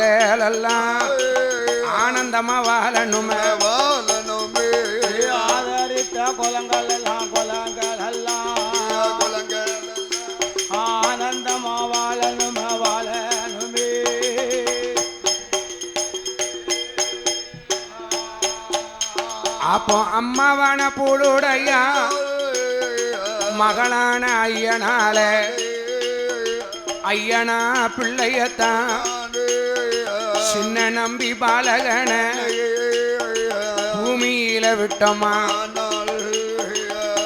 குலங்கள் எல்லாம் ஆனந்தமா வாழணுமே ஆதரித்த குலங்கள் எல்லாம் ஆனந்தமா வாழணுமே வாழணுமே. அப்போ அம்மாவான பூளுடையா மகளான ஐயனால ஐயனா பிள்ளையத்தான் சின்ன நம்பி பாலகன பூமியில விட்டோமா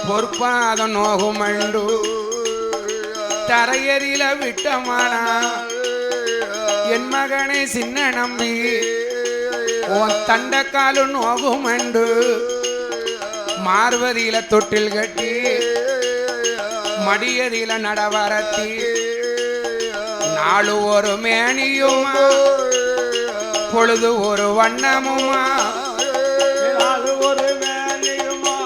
பொற்பாத நோகுமண்டு தரையறில விட்டமானா என் மகனை சின்ன நம்பி உன் தண்டக்காலு நோகுமண்டு மார்வதியில தொட்டில் கட்டி மடியதில நடவரத்தி நாலு ஒரு மேனியுமா பொழுது ஒரு வண்ணமுமா நாலு ஒரு மேனியுமா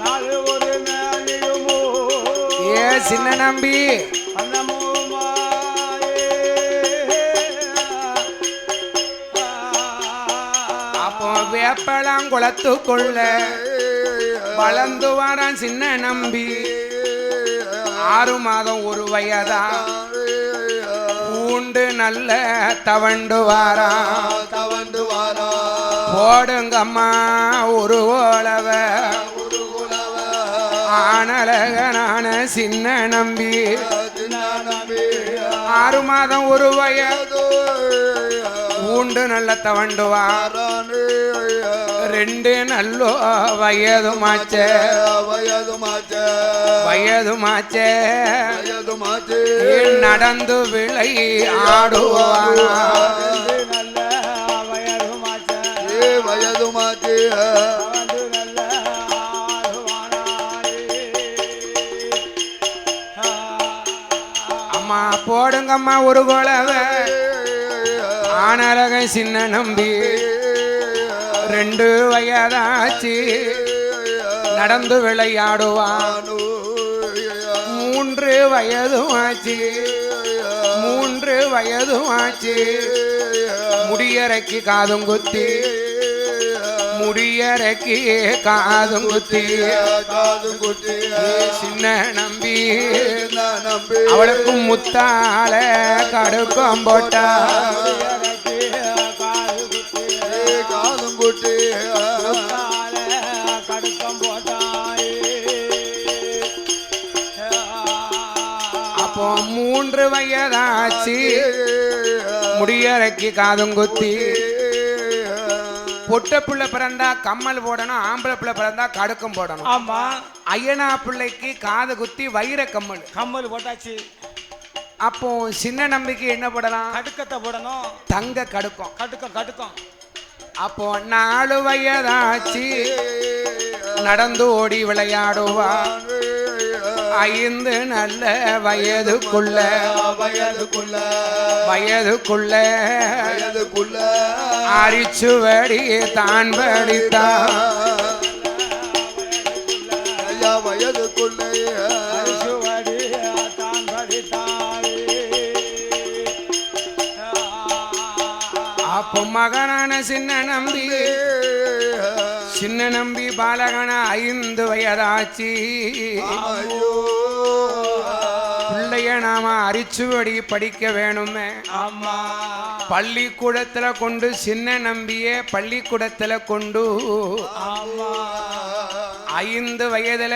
நாலு ஒரு மேனியுமோ ஏ சின்ன நம்பி வண்ணமுமா. அப்போ வேப்பலாங்குளத்துக்குள்ள வளர்ந்து வாரான் சின்ன நம்பி 6 மாதம் ஒரு வயதா பூண்டு நல்ல தவண்டு வாரா போடுங்கம்மா ஒரு ஓலவ ஆனழகனான சின்ன நம்பி 6 மாதம் ஒரு வயது பூண்டு நல்ல தவண்டு வாரா 2 நல்லோ வயதுமாச்சே நடந்து விளை ஆடுவானா அம்மா போடுங்கம்மா ஒரு கோலவ ஆனழக சின்ன நம்பி 2 வயதாச்சு நடந்து விளையாடுவான் 3 வயதுமாச்சு முடியறைக்கு காதும் குத்தி சின்ன நம்பி அவளுக்கு முத்தால கடுக்கம் போட்டா அப்போ 3 வயதாச்சு முடியறைக்கு காதும் குத்தி பொட்ட பிள்ளை பிறந்தா கம்மல் போடணும், ஆம்பளை பிள்ளை பிறந்தா கடுக்கம் போடணும். ஆமா, ஐயனா பிள்ளைக்கு காது குத்தி வைர கம்மல் போட்டாச்சு. அப்போ சின்ன நம்பிக்கை என்ன போடலாம்? கடுக்கத்தை போடணும், தங்க கடுக்கம். கடுக்கம். அப்போ 4 வயதாச்சு நடந்து ஓடி விளையாடுவா. 5 நல்ல வயதுக்குள்ள அரிச்சுவடி தான் படித்தா. அப்போ மகனான சின்ன நம்பி பாலகன 5 வயதாச்சு. பிள்ளைய நாம அரிச்சுவடி படிக்க வேணுமே. பள்ளிக்கூடத்துல கொண்டு சின்ன நம்பிய பள்ளிக்கூடத்துல கொண்டு 5 வயதுல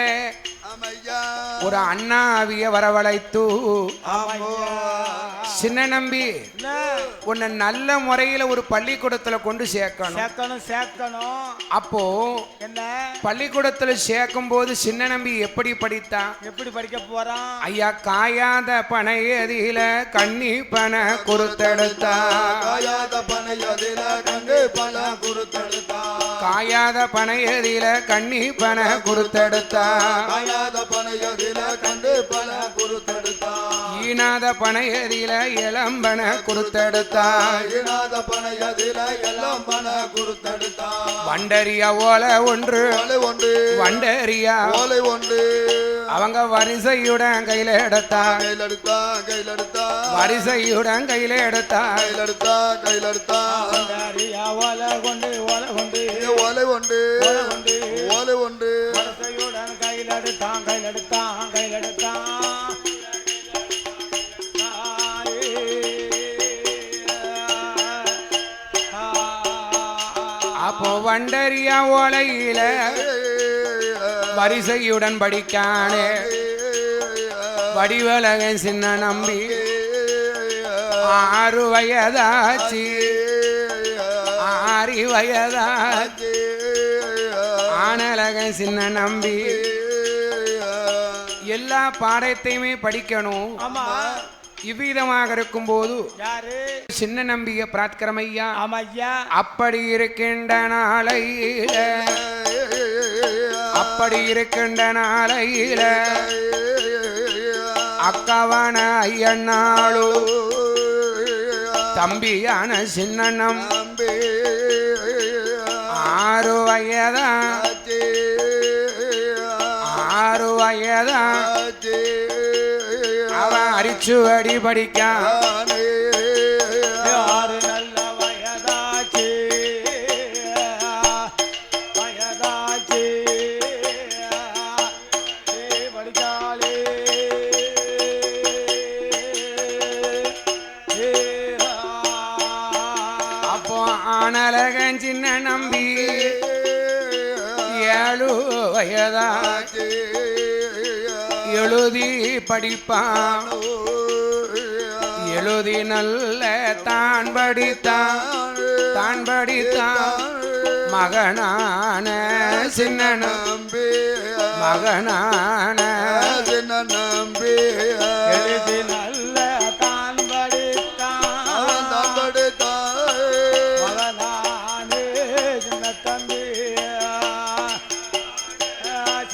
ஒரு அண்ணாவிய வரவழைத்து, சின்ன நம்பி உன்னை நல்ல முறையில ஒரு பள்ளிக்கூடத்துல கொண்டு சேர்க்கணும். அப்போ என்ன பள்ளிக்கூடத்துல சேர்க்கும் போது சின்ன நம்பி எப்படி படித்தான்? எப்படி படிக்க போறான்? ஐயா, காயாத பனையதில கண்ணி பண குறுத்தெடுத்தா. காயாத பனையதில கண்ணி பண குறுத்தெடுத்தா. ஈனாத பனையதில இளம்பன குறுத்தெடுத்தாய் வண்டரியா ஓலை ஒன்று வண்டரியா அவங்க வரிசையுடன் கையில எடுத்தார் வரிசையுடன் கையில எடுத்தார் அப்போ வண்டரியா ஓலையில வரிசையுடன் படிக்கானே வடிவலகன் சின்ன நம்பி 6 வயதாச்சு 6 வயதாச்சு ஆனலகன் சின்ன நம்பி எல்லா பாடத்தையுமே படிக்கணும். இவ்விதமாக இருக்கும் போது சின்ன நம்பிய பிராத்கரமையா அப்படி இருக்கின்ற நாளையில அப்படி இருக்கின்ற நாளையில அக்காவான ஐயன்னாளோ தம்பியான சின்ன நம்பி 6 வயதா 6 வயதா அவன் அரிச்சு அடி படிக்கான். நல்ல வயதாச்சு வயதாச்சு படிச்சாலே அப்போ ஆனலகன் சின்ன நம்பி 7 வயதாச்சு எழுதி படிப்பான் எழுதி நல்ல தான் படித்தான் மகனான சின்ன நம்பி மகனான சின்ன நம்பி எழுதி நல்ல தான் படித்தான் மகனானே சின்ன தம்பி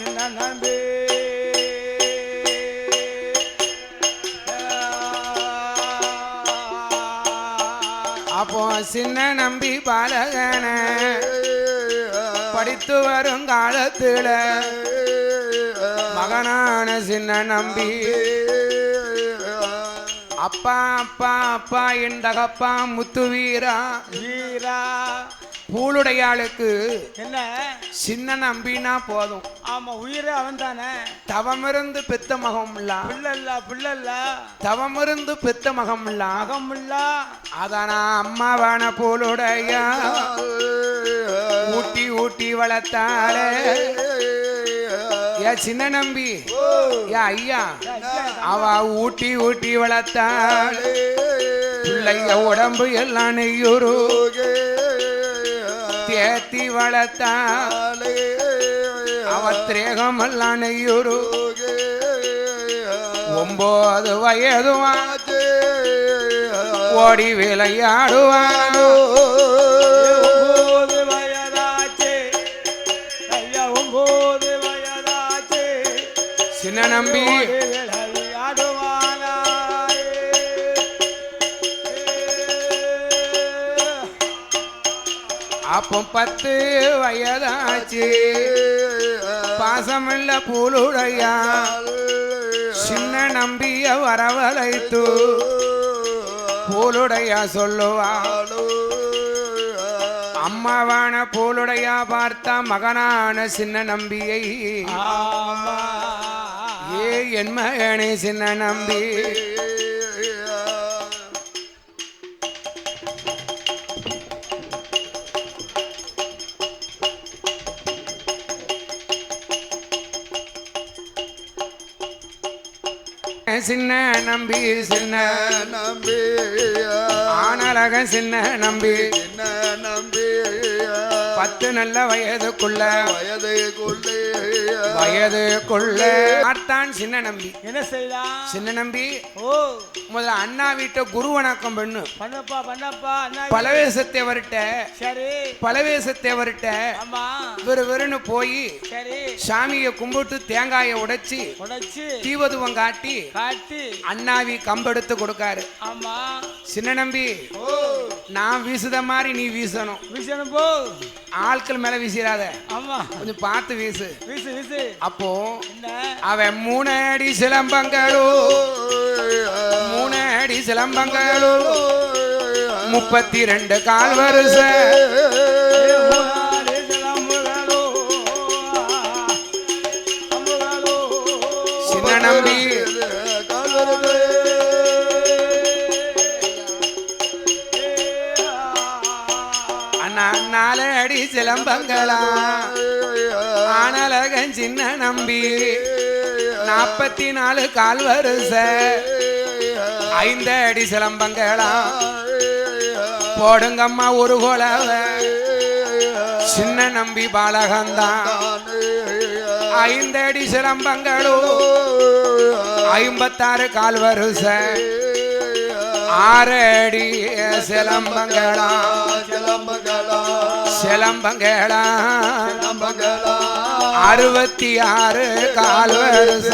சின்ன நம்பி அப்போ சின்ன நம்பி பாலகன படித்து வரும் காலத்துல மகனான சின்ன நம்பி அப்பா அப்பா அப்பா என் தகப்பா முத்து வீரா வீரா பூளுடையாளுக்கு என்ன சின்ன நம்பினா போதும். ஆமா உயிரே அவன் தானே. தவமிருந்து பெத்த மகம்ல பிள்ளல்ல தவமிருந்து பெத்த மகம்ல அதானா அம்மாவான பூளுடையா ஊட்டி ஊட்டி வளர்த்தாளே ஏ சின்ன நம்பி ஏ ஐயா அவ ஊட்டி ஊட்டி வளர்த்தாள் பிள்ளைய உடம்பு எல்லாம் நெய்யூரு தேத்தி வளர்த்தாளே அவத்திரேகம் எல்லாம் நெய்யூரு 9 வயதுவாச்சு ஓடி விளையாடுவானோ 9 வயதாச்சு ஐயா 9 வயதாச்சு சின்ன நம்பி விளையாடுவானா அப்போ 10 வயதாச்சு பாசமில்ல பூளுடையா சின்ன நம்பிய வரவழைத்து பூளுடையா சொல்லுவா அம்மாவான பூளுடையா பார்த்தா மகனான சின்ன நம்பியை ஏ என் மகனே சின்ன நம்பி சின்ன நம்பி சின்ன நம்பி ஆனலக சின்ன நம்பி 10 நல்ல வயதுக்குள்ள வயதுக்குள்ள பார்த்தான் சின்ன நம்பி. என்ன செய்யலாம்? சின்ன நம்பி ஓ முதல்ல அண்ணா வீட்டை குரு வணக்கம் பண்ணு. பண்ணப்பா பண்ணப்பா அண்ணா. பலவேசத்தேவர்கிட்ட சரி பலவேசத்தேவர்கிட்ட ஆமா வெறுன்னு போய் சரி சாமியை கும்பிட்டு தேங்காயை உடைச்சி உடைச்சு தீவதுவம் காட்டி காட்டி அண்ணாவி கம்பெடுத்து கொடுக்காரு. ஆமா சின்ன நம்பி ஓ நான் வீசுத மாதிரி நீ வீசணும். வீசணும் போ. ஆட்கள் மேல வீசிடாத, ஆமா கொஞ்சம் பார்த்து வீசு. வீசு வீசு. அப்போ என்ன அவன் 3 அடி சிலம்பங்களோ 3 அடி சிலம்பங்களோ 32 கால் வருஷ சின்ன நம்பி அண்ணா 4 அடி சிலம்பங்களா ஆனலகன் சின்ன நம்பி 44 கால் வருஷ 5 அடி சிலம்பங்களா போடுங்கம்மா ஒரு கோலவ சின்ன நம்பி பாலகந்தான் 5 அடி சிலம்பங்களோ 56 கால் வருஷ 6 அடி சிலம்பங்களா சிலம்பங்களா 66 கால் வருஷ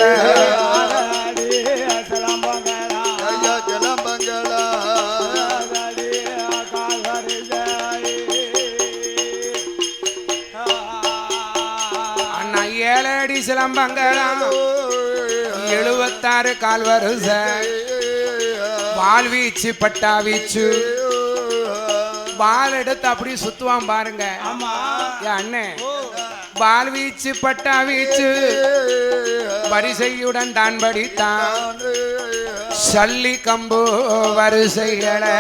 அண்ணா 7 அடி சிலம்பங்களா 76 கால் வருஷ பால் வீச்சு பட்டா வீச்சு பால் எடுத்து அப்படி சுத்துவான் பாருங்க. ஆமா அண்ணே பால் வீச்சு பட்டா வீச்சு வரிசையுடன் தான் படித்தான் சல்லி கம்பு வரிசைகளை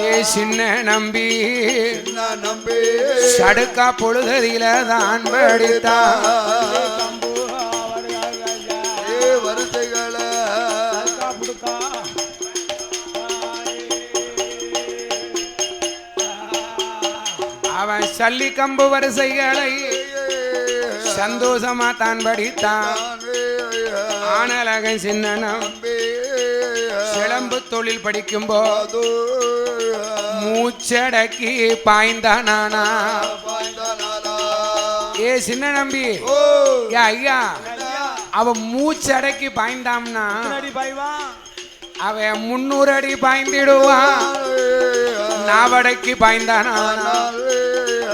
ஏ சின்ன நம்பி சடுக்கா பொழுதில தான் படித்தான் அவன் சல்லி கம்பு வரிசைகளை சந்தோஷமா தான் படித்தான். ஆனலகன் சின்னனம் சிலம்பு தொழில் படிக்கும் போது மூச்சடக்கி பாய்ந்தானா. ஏ சின்ன நம்பி ஏ ஐயா அவன் மூச்சடக்கி பாய்ந்தாம்னா அவன் 300 அடி பாய்ந்திடுவான். நாவடக்கி பாய்ந்தானா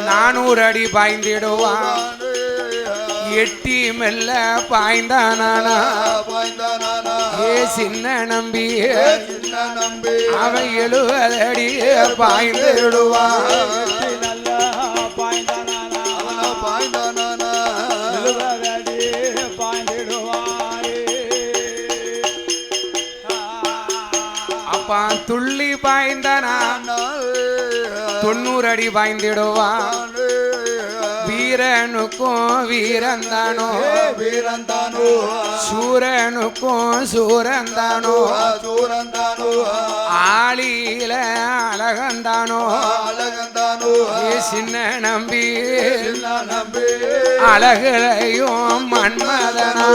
400 அடி பாய்ந்திடுவான். எட்டி மெல்ல பாய்ந்தானா. ஏ சின்ன நம்பி அவன் 70 அடி பாய்ந்திடுவான். அப்பா துள்ளி பாய்ந்தானா 90 அடி பாய்ந்திடுவான். வீரனுக்கும் வீரந்தானோ சூரனுக்கும் சூரந்தானோ ஆளியில அழகந்தானோ சின்ன நம்பி அழகுலையும் மன்மதனா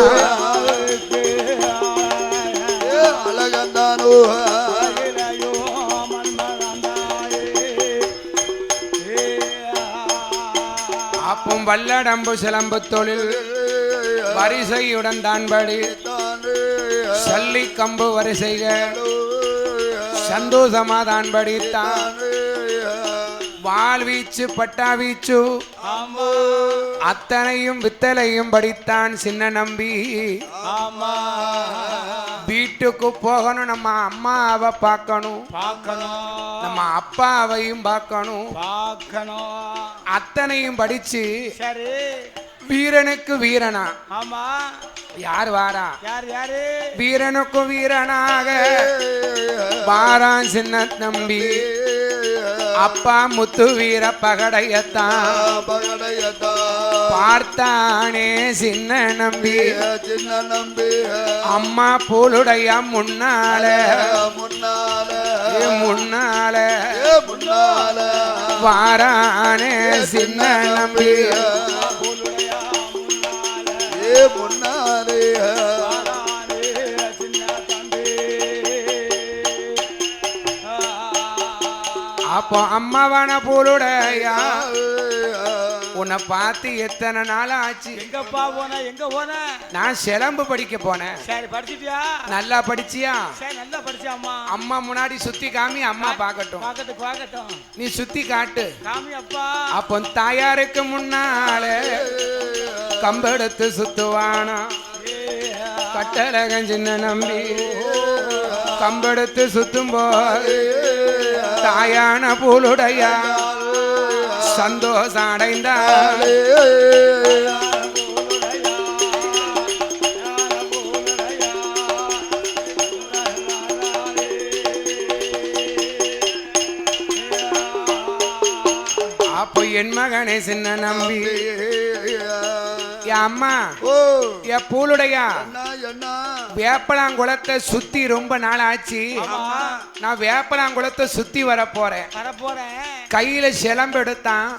அழகந்தானோ அப்பம் வல்லடம்பு சிலம்பு தொழில் வரிசையுடன் தான்படி சல்லி கம்பு வரிசைகள் சந்தோஷமா தான் படித்தான். வாழ்வீச்சு பட்டா வீச்சு அத்தனையும் வித்தலையும் படித்தான் சின்ன நம்பி. வீட்டுக்கு போகணும், நம்ம அம்மாவை பார்க்கணும், நம்ம அப்பாவையும் பார்க்கணும். அத்தனையும் படிச்சு வீரனுக்கு வீரனா யார் வாரா? வீரனுக்கு வீரனாக வாரான் சின்ன நம்பி. அப்பா முத்து வீர பகடையத்தான் பார்த்தானே சின்ன நம்பி. அம்மா பூலுடைய முன்னால முன்னால வாரானே சின்ன நம்பி முன்னாலே அப்போ அம்மாவான பூலுடையா உன்னை பார்த்து எத்தனை நாள் ஆச்சு? எங்கப்பா போன எங்க போன? நான் சிலம்பு படிக்க போனேன். சரி படிச்சிட்டியா? நல்லா படிச்சியா? சரி நல்லா படிச்சாம்மா. அம்மா முன்னாடி சுத்தி காமி, அம்மா பார்க்கட்டும். பார்க்கட்டும். நீ சுத்தி காட்டு. காமி அப்பா. அப்போ தாயாருக்கு முன்னாலே கம்பெடுத்து சுத்துவானா கட்டழகன் சின்ன நம்பி கம்பெடுத்து சுத்தும் போது தாயான பூலுடையா சந்தோஷம் அடைந்தாள். அப்போ என் மகனே சின்ன நம்பி அம்மா என் பூலுடையா வேப்பலாங்குளத்தை சுத்தி ரொம்ப நாள் ஆச்சு. நான் வேப்பலாங்குளத்தை சுத்தி வர போறேன். கையில சிலம்பு எடுத்தான்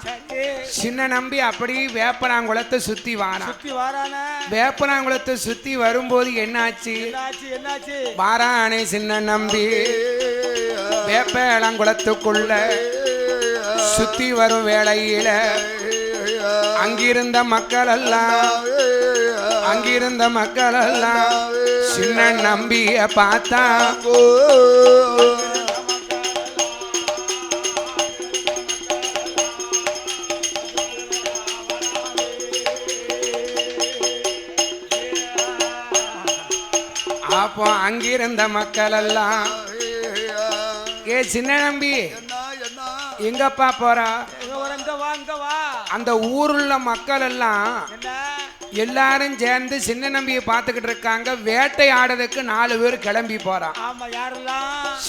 சின்ன நம்பி அப்படி வேப்பலாங்குளத்தை சுத்தி வாரான். வேப்பலாங்குளத்தை சுத்தி வரும்போது என்னாச்சு? வாரானே சின்ன நம்பி வேப்பலாங்குளத்துக்குள்ள சுத்தி வரும் வேளையில அங்கிருந்த மக்கள் எல்லாம் சின்ன நம்பிய பார்த்தா அப்போ அங்கிருந்த மக்கள் எல்லாம் ஏ சின்ன நம்பி எங்கப்பா போறா? அந்த ஊருள்ள மக்கள் எல்லாம் எல்லாரும் சேர்ந்து சின்ன நம்பியை பார்த்துக்கிட்டு இருக்காங்க. வேட்டை ஆடுறதுக்கு 4 பேர் கிளம்பி போறான்.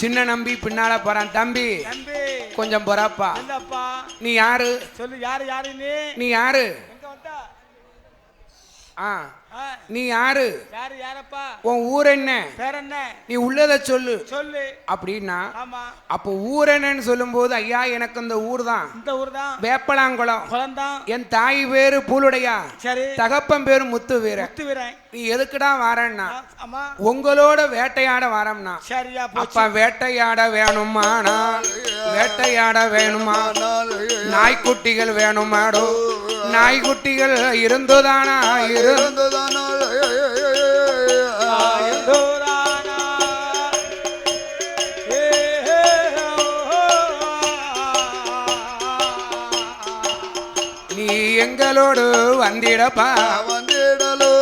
சின்ன நம்பி பின்னால போறான். தம்பி கொஞ்சம் போறாப்பா. நீ யாரு? நீ யாரு? நீ யாரு? உன் ஊர் என்ன? நீ உள்ளத சொல்லு அப்படின்னா அப்போ ஊர் என்னன்னு சொல்லும் போது ஐயா எனக்கு இந்த ஊர் தான் வேப்பலாங்குளம். என் தாய் பேரு பூலுடையா, தகப்பன் பேரு முத்து வீரன். நீ எதுக்குடா வாரன்னா உங்களோட வேட்டையாட வாரம்னா. அப்ப வேட்டையாட வேணுமானா வேட்டையாட வேணுமா? நாய்க்குட்டிகள் வேணுமாடோ? நாய்க்குட்டிகள் இருந்துதானா? நீ எங்களோடு வந்திடப்பா. வந்திடலோ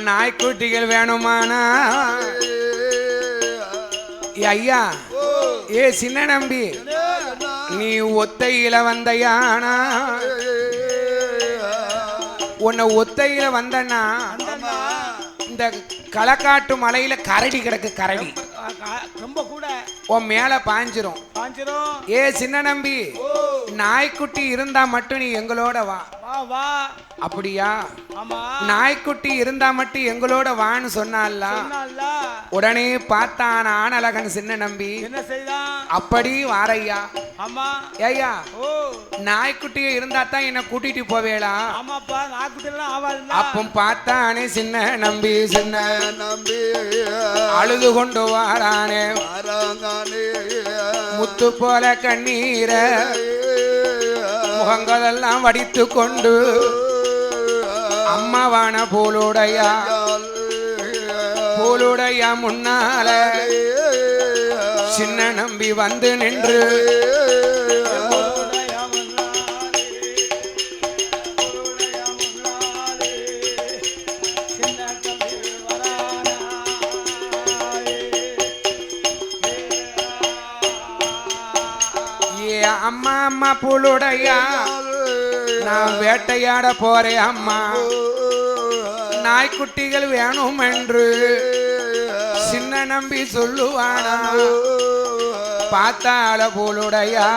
நாய்க்குட்டிகள் வேணுமானா ஐயா ஏ சின்ன நம்பி நீ ஒத்தையில வந்தையானா உன்னை ஒத்தையில வந்தனா இந்த களக்காட்டு மலையில கரடி கிடக்கு. கரடி ரொம்ப கூட உன் மேல பாஞ்சிரும். ஏ சின்ன நம்பி நாய்க்குட்டி இருந்தா மட்டும் நீ எங்களோட வா. அப்படியா? நாய்க்குட்டி இருந்தா மட்டும் எங்களோட வான்னு சொன்னால உடனே பார்த்தான் ஆனழகன் சின்ன நம்பி. அப்படி வாரையா ஏய்யா நாய்க்குட்டிய இருந்தா தான் என்ன கூட்டிட்டு போவேளா? அப்ப பார்த்தானே சின்ன நம்பி அழுது கொண்டு வாரானே முத்து போல கண்ணீர முகங்களெல்லாம் வடித்து கொண்டு அம்மாவான பூலுடையா முன்னால சின்ன நம்பி வந்து நின்று அம்மா பூலுடையா நான் வேட்டையாட போறேன் அம்மா. நாய்க்குட்டிகள் வேணும் என்று சின்ன நம்பி சொல்லுவானா. பார்த்தால போலுடையா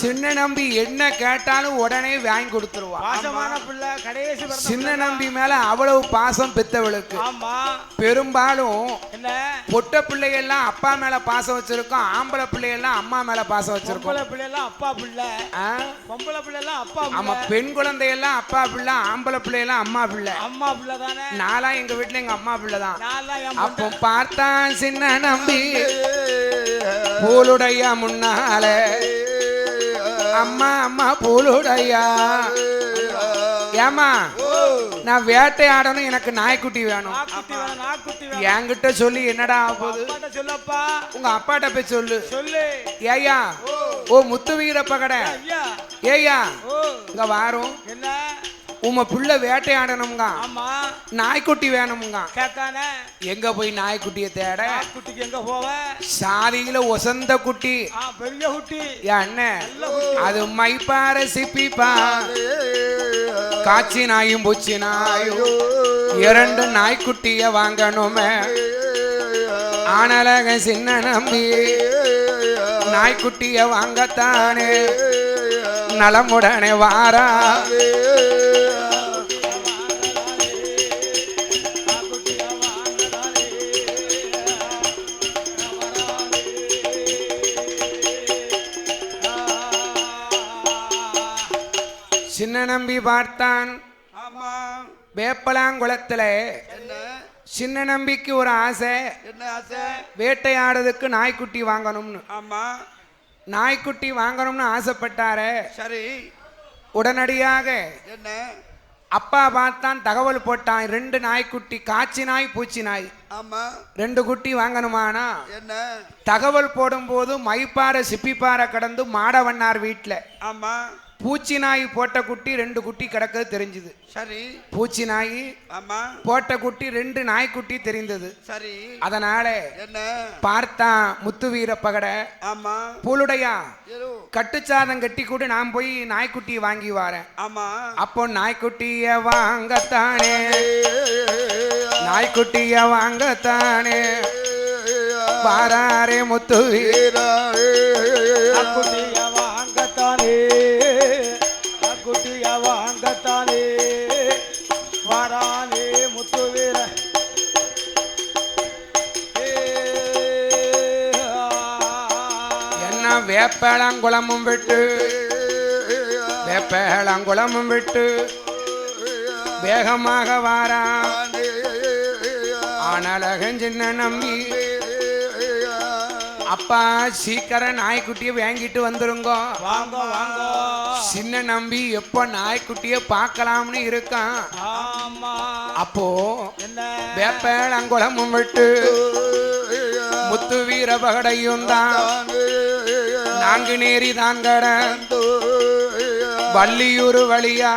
சின்ன நம்பி என்ன கேட்டாலும் உடனே வாங்கி கொடுத்துருவா. பாசமான பிள்ளை, கடைசி சின்ன நம்பி மேல அவ்வளவு பாசம் பெத்தவளுக்கு. ஆமா. பெரும்பாலும் என்ன பொட்ட பிள்ளைகள்லாம் அப்பா மேல பாசம் வச்சிருக்கோம், ஆம்பளை பிள்ளைகள்லாம் அம்மா மேல பாசம் வச்சிருக்கோம். பொம்பளை பிள்ளைலாம் அப்பா பிள்ளை, பொம்பளை பிள்ளைலாம் அப்பா பிள்ளை. ஆமா, பெண் குழந்தையெல்லாம் அப்பா பிள்ளை, ஆம்பளை பிள்ளையெல்லாம் அம்மா பிள்ளை. அம்மா பிள்ளை தானே. நான்லாம் எங்க வீட்டுல எங்க அம்மா பிள்ளை தான். அப்போ பார்த்தான் சின்ன நம்பி பூலுடைய முன்னால அம்மா அம்மா பூலுடையா. ஏமா நான் வேட்டையாடணும், எனக்கு நாய்க்குட்டி வேணும். என்கிட்ட சொல்லி என்னடா ஆகுது? உங்க அப்பாட்ட போய் சொல்லு. ஏயா ஓ முத்து வீரப்ப கடை, ஏயா இங்க வாரும், உம்ம புள்ள வேட்டையாடணுங்க, நாய்க்குட்டி வேணுமுங்க. எங்க போய் நாய்க்குட்டிய தேட? எங்க போவ? சாதியில ஒசந்த குட்டி, பெரிய குட்டி. அண்ணன் அது மைப்பார சிப்பிப்பா, காட்சி நாயும் பூச்சி நாயும் இரண்டு நாய்க்குட்டிய வாங்கணுமே. ஆனலக சின்ன நம்பி நாய்க்குட்டிய வாங்கத்தானே நலமுடனே வாரா. சின்ன நம்பி பார்த்தான் வேப்பலாங்குளத்துல. சின்ன நம்பிக்கு ஒரு ஆசை, வேட்டையாடுறதுக்கு நாய்க்குட்டி வாங்கணும்னு. நாய்க்குட்டி வாங்கணும்னு ஆசைப்பட்டாரு. சரி, உடனடியாக அப்பா பார்த்தான், தகவல் போட்டான், ரெண்டு நாய்க்குட்டி, காட்சி நாய் பூச்சி நாய், ரெண்டு குட்டி வாங்கணுமானா. தகவல் போடும் போது மைப்பாறை சிப்பிப்பாறை கடந்து மாடவண்ணார் வீட்டுல பூச்சி நாய் போட்ட குட்டி ரெண்டு குட்டி கிடக்கிறது தெரிஞ்சது. சரி, பூச்சி நாய் போட்ட குட்டி ரெண்டு நாய்க்குட்டி தெரிந்தது. சரி, அதனால பார்த்தான் முத்து வீரப்பகட, பூலுடையா கட்டுச்சாதம் கட்டி கூட நான் போய் நாய்க்குட்டி வாங்கி வரேன். அப்போ நாய்க்குட்டிய வாங்கத்தானே, நாய்க்குட்டிய வாங்கத்தானே வாராரே முத்து வீரா. குட்டிய வாங்கத்தானே, குட்டிய வாங்கத்தானே வாரானே முத்து வீர. என்ன வேப்பளங்குளமும் விட்டு, வேப்பளங்குளமும் விட்டு வேகமாக வாரா. ஆனலகன் சின்ன நம்பி அப்பா சீக்கிரம் நாய்க்குட்டிய வாங்கிட்டு வந்துருங்க. வாங்க வாங்க. சின்ன நம்பி எப்ப நாய்க்குட்டிய பார்க்கலாம்னு இருக்கான். அப்போ வேப்பளங்குளமும் விட்டு முத்து வீரபகடையும் தான் நான்கு நேரி தான் கட வள்ளியூர் வழியா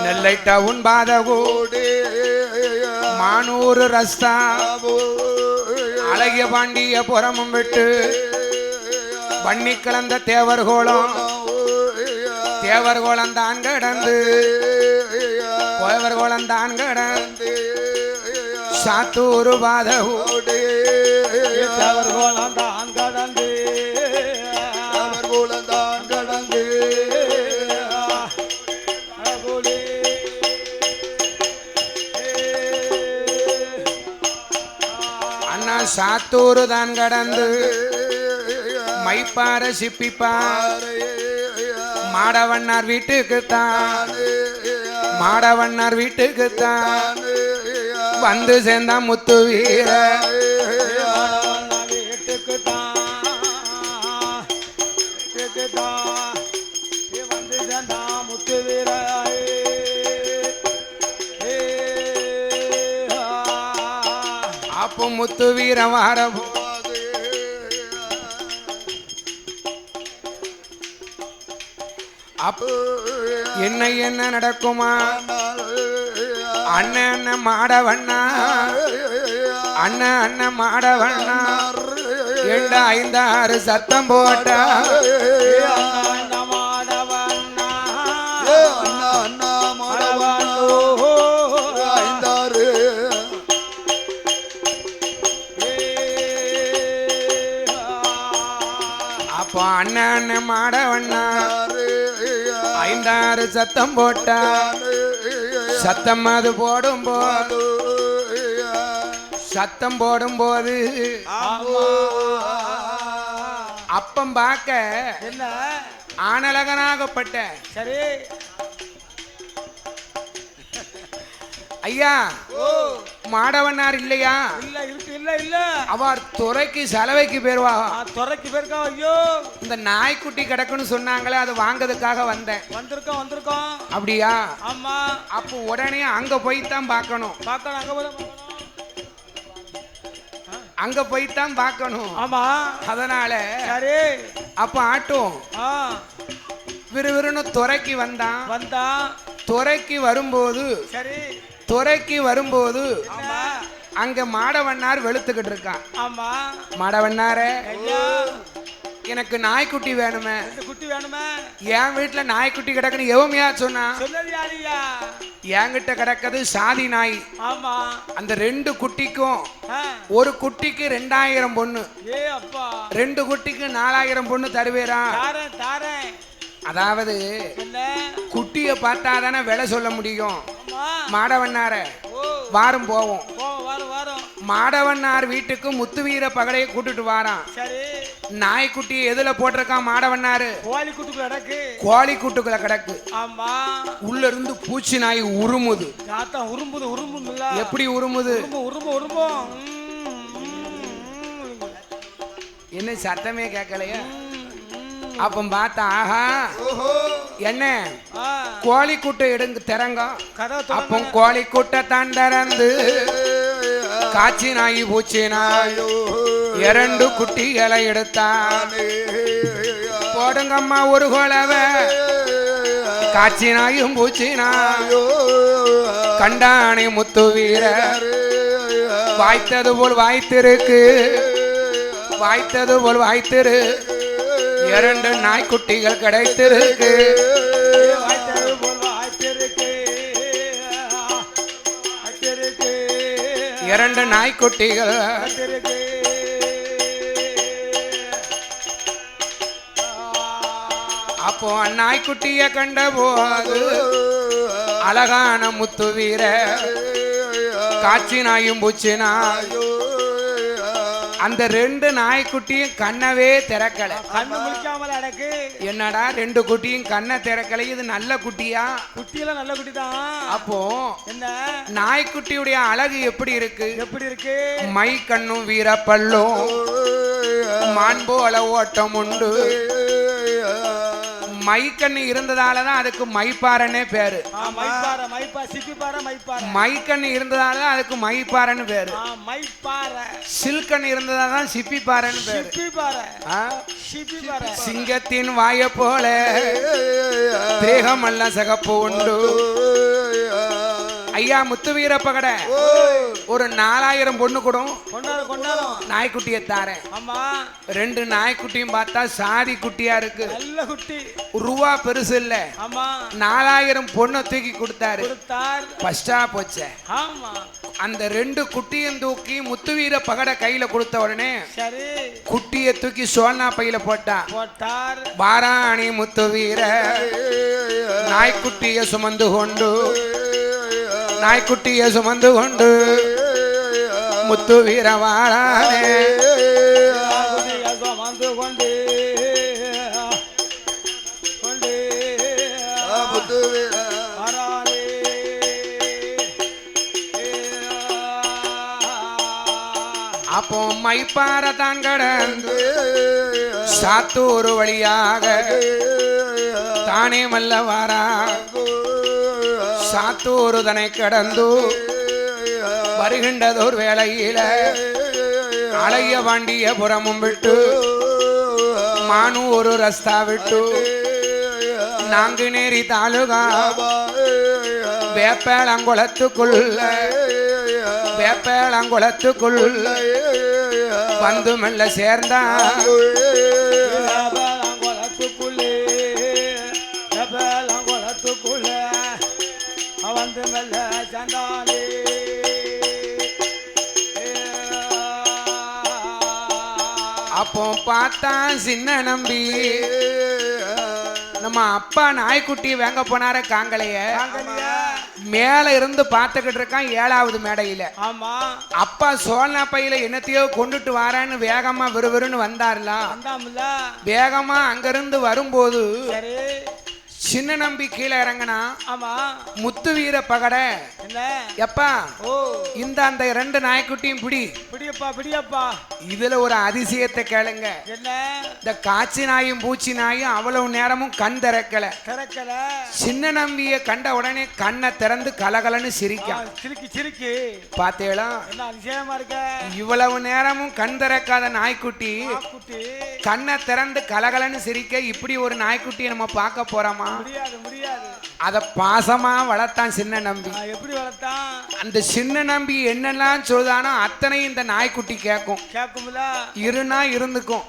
நெல்லை டவுன் பாதகோடு மானூர் ரஸ்தா அழகிய பாண்டிய புறமும் விட்டு பண்ணி கலந்த தேவர்கோளம், தேவர்கோளம் தான் கடந்து கோயவர்கோளம் தான் கடந்து சாத்தூர் பாதகோடு தேவர்கோளம் தான் கடந்து தேவர்கோளம் தான் கடந்து அண்ணா சாத்தூர் தான் கடந்து மைப்பாறை சிப்பிப்பார் மாடவண்ணார் வீட்டுக்குத்தான், மாடவண்ணார் வீட்டுக்குத்தான் வந்து சேர்ந்தா முத்து வீர. வந்து சேர்ந்தா முத்து வீர. அப்போ முத்து வீர வார என்ன என்ன நடக்குமா? அண்ணன் அண்ணன் மாடவண்ணா, அண்ணன் அண்ணன் மாடவண்ணா 2 5 6 சத்தம் போட்டா அப்போ அண்ணன் மாடவண்ணா 5-6 சத்தம் போட்டா சத்தம் அது போடும்போது சத்தம் போடும்போது அப்பம் பார்க்க என்ன ஆனலகனாகப்பட்ட சரி ஐயா மாடவண்ணார் இல்லையா? இல்ல இருக்கு இல்ல இல்ல அவர் துறைக்கு செலவைக்கு போயிருவா. துறைக்கு போயிருக்கா. ஐயோ இந்த நாய்க்குட்டி கிடக்குன்னு சொன்னாங்களே அது வாங்கிறதுக்காக வந்தேன். வந்திருக்கோம் வந்திருக்கோம். அப்படியா? ஆமா. அப்போ உடனே அங்க போய் தான் பார்க்கணும். அங்க போய் தான் பார்க்கணும். ஆமா. அதனால சரி அப்ப ஆட்டும் விறுவிறுன்னு துறைக்கு வந்தான். துறைக்கு வரும்போது சரி துறைக்கு வரும்போது அங்க மாடவண்ணார் வெளுத்துக்கிட்டு இருக்கான். ஆமா. மாடவண்ணாரே எனக்கு நாய்க்குட்டி வேணுமே. குட்டி வேணுமே. என் வீட்டுல நாய்க்குட்டி கிடக்குன்னு எவமையா சொன்னா? என்கிட்ட கிடக்குது சாதி நாய். ஆமா. அந்த 2 குட்டிக்கும் ஒரு குட்டிக்கு 2000 பொண்ணு. 2 குட்டிக்கு 4000 பொண்ணு தருவேரா? அதாவது குட்டிய பார்த்தா தானே விலை சொல்ல முடியும். மாடவண்ணார வாரம் போவோம். மாடவண்ணார் வீட்டுக்கு முத்துவீர பகடையை கூட்டிட்டு வாரான். நாய்க்குட்டி எதுல போட்டிருக்கான் மாடவண்ணாரு? கோழி கூட்டுக்குள்ள கிடக்கு. உள்ள இருந்து பூச்சி நாய் உருமுது. எப்படி உருமுது? என்ன சத்தமே கேட்கலையா? அப்ப பார்த்தா ஆஹா என்ன கோழி கூட்டை எடுங்க திறங்க. அப்போ கோழி கூட்டை தான் திறந்து காட்சி நாய் பூச்சி நாய் 2 குட்டிகளை எடுத்தான். போடுங்கம்மா ஒரு கோலவ. காட்சி நாயும் பூச்சி நாய் கண்டானே முத்து வீர வாய்த்தது போல் வாய்த்திருக்கு. வாய்த்தது போல் வாய்த்திரு 2 நாய்க்குட்டிகள் கிடைத்திருக்கு. 2 நாய்க்குட்டிகள். அப்போ நாய்க்குட்டிய கண்ட போது அழகான முத்து வீர காட்சி நாயும் பூச்சி நாய் அந்த 2 நாய்க்குட்டியும் கண்ணவே திறக்கல. கண்ணு முழிக்காமல அடக்கு. என்னடா 2 குட்டியும் கண்ணை திறக்கல, இது நல்ல குட்டியா? குட்டியெல்லாம் நல்ல குட்டி தான். அப்போ என்ன நாய்க்குட்டியுடைய அழகு எப்படி இருக்கு? எப்படி இருக்கு? மை கண்ணும் வீரப்பல்லும் மான்போல ஓட்டம் உண்டு. மைக்கண்ணு இருந்ததாலதான் அதுக்கு மைப்பாறைன்னே பேரு. மைக்கண்ணு இருந்ததாலதான் அதுக்கு மைப்பாறைன்னு பேரு. சில்கண்ணு இருந்ததாலதான் சிப்பிப்பாறைன்னு பேரு. சிங்கத்தின் வாய போல தேகம் எல்லாம் சகப்பு உண்டு. ஐயா முத்து வீர பகடை ஒரு 4000 பொண்ணு கூடும் நாய்க்குட்டியை தாரேன். 2 நாய்க்குட்டியும் பார்த்தா சாதி குட்டியா இருக்கு. நல்ல குட்டி. ரூபா பெருசு இல்ல. 4000 பொண்ணை தூக்கி கொடுத்தாரு. பஸ்டா போச்ச. அந்த 2 குட்டியும் தூக்கி முத்து வீர பகடை கையில கொடுத்த உடனே குட்டியை தூக்கி சோனா பையில போட்டார். பாராணி முத்து வீர நாய்க்குட்டியை சுமந்து கொண்டு நாய்க்குட்டியை சுமந்து கொண்டு முத்து வீர வாரானே. சுமந்து கொண்டு முத்து வீர வாரானே. அப்போ மைப்பார தான் கடந்து சாத்தூர் வழியாக தானே மல்ல வாரா. சாத்தூர் தனை கடந்து வருகின்றதோர் வேளையில அலைய வாண்டிய புறமும் விட்டு மானூர் ரஸ்தா விட்டு நாங்குநேரி தாலுகா வேப்பேளங்குளத்துக்குள்ள வந்து மெல்ல சேர்ந்தான். வந்து மெல்ல சேர்ந்தானே. அப்போ பார்த்தா சின்ன நம்பி நம்ம அப்பா நாய்க்குட்டி வேங்க போனார காங்கலைய மேல இருந்து பார்த்துக்கிட்டு இருக்கான் 7வது மேடையில. ஆமா அப்பா சோழனா பையில என்னத்தையோ கொண்டுட்டு வாரான்னு வேகமா விறுவிறுன்னு வந்தாருல. வேகமா அங்கிருந்து வரும்போது சின்ன நம்பி கீழே இறங்கினா. ஆமா முத்து வீர பகட என்ன எப்பா இந்த அந்த 2 நாய்க்குட்டியும் பிடியப்பா. இதுல ஒரு அதிசயத்தை கேளுங்க. என்ன இந்த காட்சி நாயும் பூச்சி நாயும் அவ்வளவு நேரமும் கண் திறக்கல. சின்ன நம்பிய கண்ட உடனே கண்ணை திறந்து கலகலன்னு சிரிக்கி பாத்தீங்களா? இவ்வளவு நேரமும் கண் திறக்காத நாய்க்குட்டி கண்ணை திறந்து கலகலன்னு சிரிக்க இப்படி ஒரு நாய்க்குட்டியை நம்ம பார்க்க போறோமா? அத பாசமா வளர்த்தான் சின்ன நம்பி. எப்படி வளர்த்தான்? அந்த சின்ன நம்பி என்னெல்லாம் சொல்லுதானோ அத்தனை இந்த நாய்க்குட்டி கேட்கும். இருனா இருந்துக்கும்,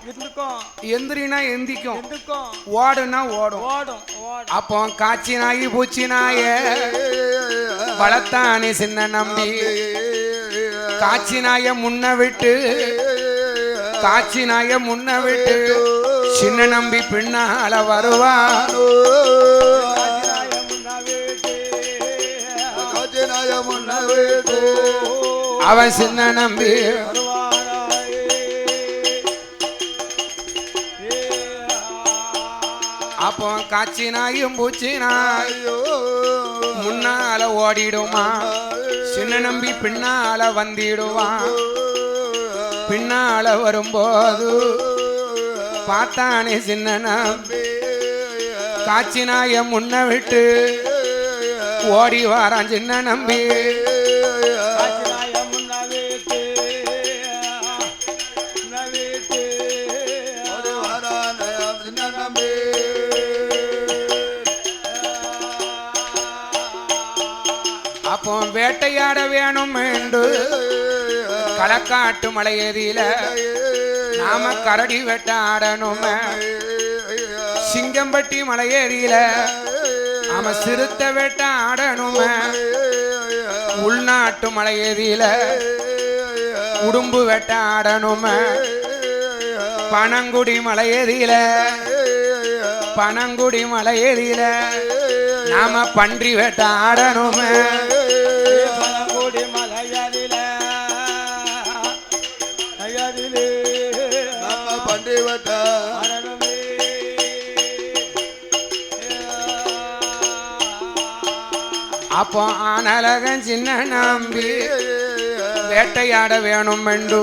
எந்திரினா எந்திக்கும், ஓடுனா ஓடும். அப்போ காட்சி நாயி பூச்சி நாய வளர்த்தானே சின்ன நம்பி. காட்சி நாய முன்ன விட்டு சின்ன நம்பி பின்னால வருவான். அவன் சின்ன நம்பி அப்போ காட்சி நாயும் பூச்சி நாயோ முன்னால ஓடிடுமா. சின்ன நம்பி பின்னால வந்திடுவான். பின்னால வரும்போது பார்த்தானே சின்ன நம்பி காட்சி நாய முன்ன விட்டு ஓடி வாரான் சின்ன நம்பி. அப்போ வேட்டையாட வேணும் என்று களக்காட்டு மலையேறியில நாம கரடி வெட்ட ஆடணும். சிங்கம்பட்டி மலையேறியில நாம சிறுத்த வெட்ட ஆடணும். உள்நாட்டு மலையேறியில உடும்பு வெட்ட ஆடணும். பனங்குடி மலையேறியில நாம பன்றி வெட்ட ஆடணும். அப்போ ஆனலகன் சின்ன நம்பி வேட்டையாட வேணும் என்று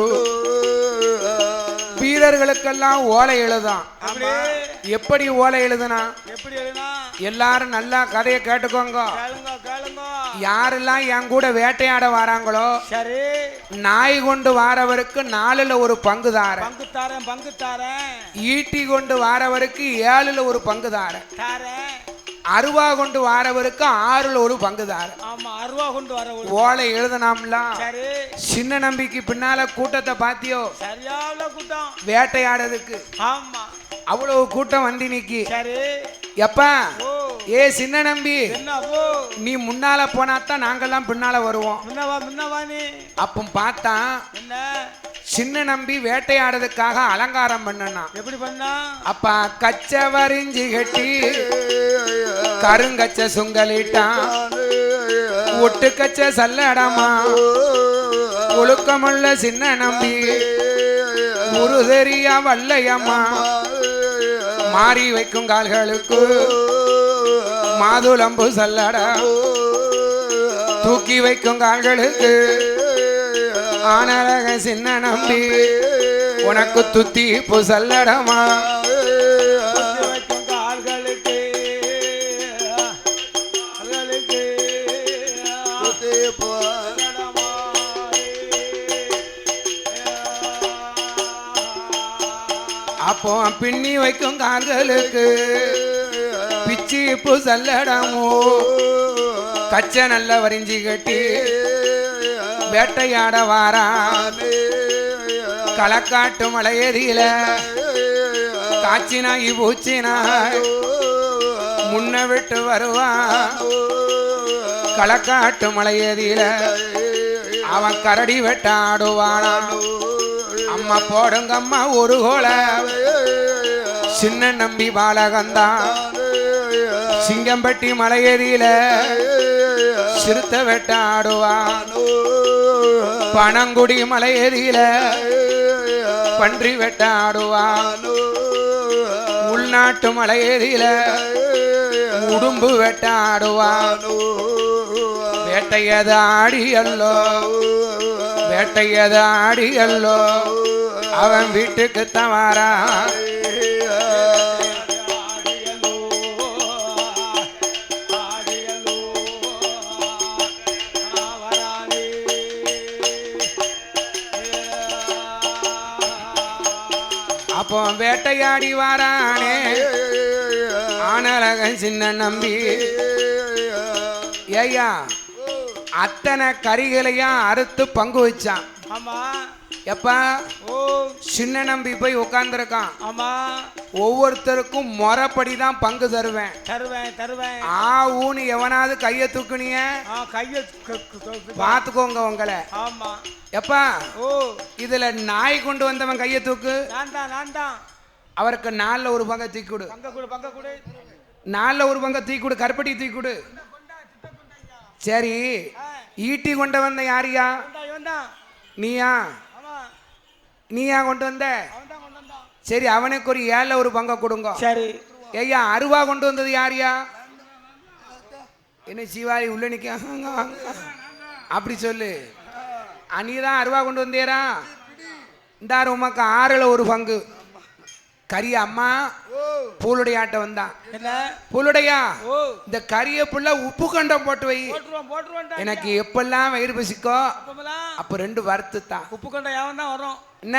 வீரர்களுக்கெல்லாம் ஓலை எழுதான். எப்படி ஓலை எழுதுனா? எல்லாரும் நல்லா கதையை கேட்டுக்கோங்க. யாரெல்லாம் என் கூட வேட்டையாட வராங்களோ நாய் கொண்டு வாரவருக்கு 4ல் ஒரு பங்கு தாரேன். ஈட்டி கொண்டு வாரவருக்கு 7ல் ஒரு பங்கு தாரேன். அருவா கொண்டு வாரவருக்கு 6ல் ஒரு பங்கு தாரேன். ஓலை எழுதனாம்ல. சின்ன நம்பிக்கு பின்னால கூட்டத்தை பாத்தியோ? வேட்டையாடுறதுக்கு அவ்வளவு கூட்டம் வந்து நிக்கி. எப்பா ஏ சின்ன நம்பி நீ முன்னால போனாத்தான் நாங்கெல்லாம் பின்னால வருவோம். அப்ப பார்த்தா சின்ன நம்பி வேட்டையாடுறதுக்காக அலங்காரம் பண்ணனா. எப்படி பண்ணா? அப்ப கச்சை வரிஞ்சி கட்டி கருங்கச்ச சுங்கலிட்டான். ஒட்டு கச்சை சல்லடமா ஒழுக்கமுள்ள சின்ன நம்பி ஒரு தெரியா வல்லையம்மா மாறி வைக்கும் கால்களுக்கு மாதுளம்பு சல்லடா தூக்கி வைக்கும் கால்களுக்கு ஆனலக சின்ன நம்பி உனக்கு துத்தி புசல்லடமா. அப்போ பின்னி வைக்கும் கால்களுக்கு பிச்சி புசல்லடமோ கச்சை நல்ல வரிஞ்சி கட்டி வேட்டையாட வாரான். களக்காட்டு மலையேறியில காட்சி நாய் பூச்சி நாய் முன்ன விட்டு வருவான். களக்காட்டு மலையேறியில அவன் கரடி வெட்டாடுவானா. அம்மா போடுங்கம்மா ஒரு கோல சின்ன நம்பி பாலகந்தான் சிங்கம்பட்டி மலையேறியில சிறுத்த வெட்டாடுவான் பனங்குடி மலையேறியில பன்றி வெட்டாடுவான் உள்நாட்டு மலையேறியில உடும்பு வெட்டாடுவான் வேட்டையது ஆடியல்லோ வேட்டையது ஆடியல்லோ அவன் வீட்டுக்குத்தான் வாரான் அப்போ வேட்டையாடி வாரானே ஆனழகன் சின்ன நம்பி ஐயா அத்தனை கறிகளையும் அறுத்து பங்கு வச்சான். ஆமா எப்பா ஓ சின்ன நம்பி போய் உட்கார்ந்துருக்கான். ஆமா ஒவ்வொருத்தருக்கும் முறைப்படிதான் பங்கு தருவேன் தருவேன் தருவேன். ஊனு எவனாவது கைய தூக்குனிய கைய பாத்துக்கோங்க உங்களை. ஆமா எப்பா ஓ இதுல நாய் கொண்டு வந்தவன் கைய தூக்கு. நான் தான் அவருக்கு 4ல ஒரு பங்க தூக்கிடு. பங்க கொடு 4ல ஒரு பங்க தூக்கிடு. கருப்பட்டி தூக்கிடு. சரி ஈட்டி கொண்டு வந்த யாரியா? நீயா? நீயா கொண்டு வந்த? சரி அவனுக்கு ஒரு 7ல ஒரு பங்க கொடுங்க. சரி ஐயா அருவா கொண்டு வந்தது யாரியா? என்ன சிவாரி உள்ள நிக்க அப்படி சொல்லு. நீதான் அருவா கொண்டு வந்தேரா? இந்த உமக்கு 6ல ஒரு பங்கு. கரிய அம்மா பூலுடைய ஆட்ட வந்தான். பூலுடையா இந்த கரிய புள்ள உப்பு கண்டம் போட்டு வை. எனக்கு எப்பெல்லாம் வயிறு பசிக்கோ அப்ப 2 வறுத்து தான் உப்பு கண்டம் யாவன் தான் வரும். என்ன